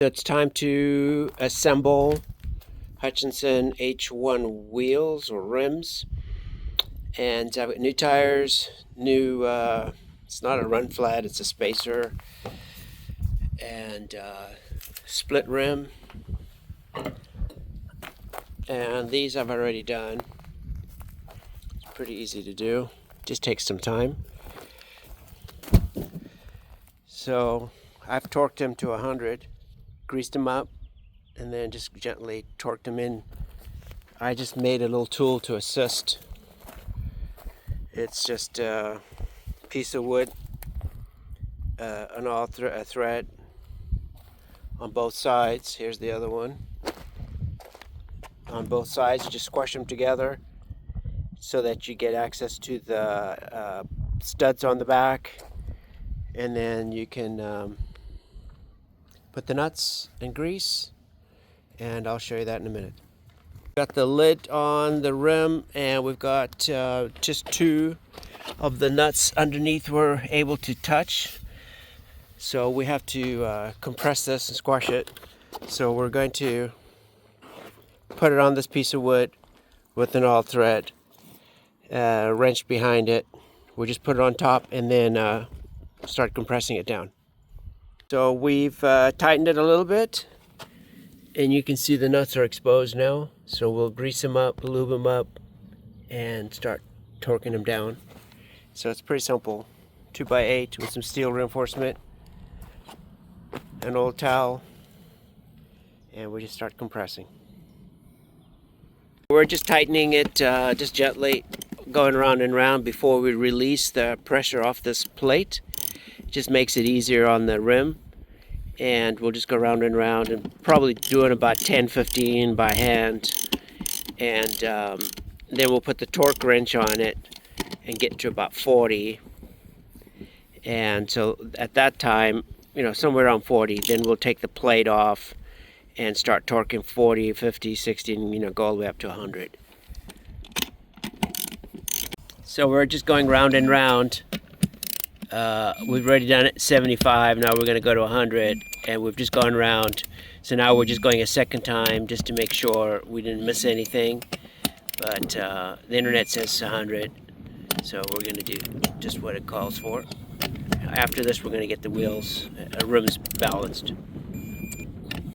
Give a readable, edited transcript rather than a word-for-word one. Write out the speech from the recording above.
It's time to assemble Hutchinson H1 wheels or rims, and I've got new tires, new it's not a run flat, it's a spacer, and split rim, and these I've already done. It's pretty easy to do, just takes some time. So I've torqued them to 100, greased them up, and then just gently torqued them in. I just made a little tool to assist. It's just a piece of wood, a thread on both sides. Here's the other one. On both sides, you just squash them together so that you get access to the studs on the back, and then you can put the nuts and grease, and I'll show you that in a minute. Got the lid on the rim, and we've got just two of the nuts underneath we're able to touch, so we have to compress this and squash it. So we're going to put it on this piece of wood with an all thread wrench behind it. We just put it on top and then start compressing it down. So we've tightened it a little bit, and you can see the nuts are exposed now. So we'll grease them up, lube them up, and start torquing them down. So it's pretty simple. 2x8 with some steel reinforcement, an old towel, and we just start compressing. We're just tightening it just gently, going around and around before we release the pressure off this plate. It just makes it easier on the rim. And we'll just go round and round, and probably doing about 10-15 by hand, and then we'll put the torque wrench on it and get to about 40, and so at that time, somewhere around 40, then we'll take the plate off and start torquing 40, 50, 60, and go all the way up to 100. So we're just going round and round. We've already done it 75, now we're going to go to 100, and we've just gone round. So now we're just going a second time just to make sure we didn't miss anything. But the internet says 100, so we're going to do just what it calls for. After this, we're going to get the wheels, rims balanced.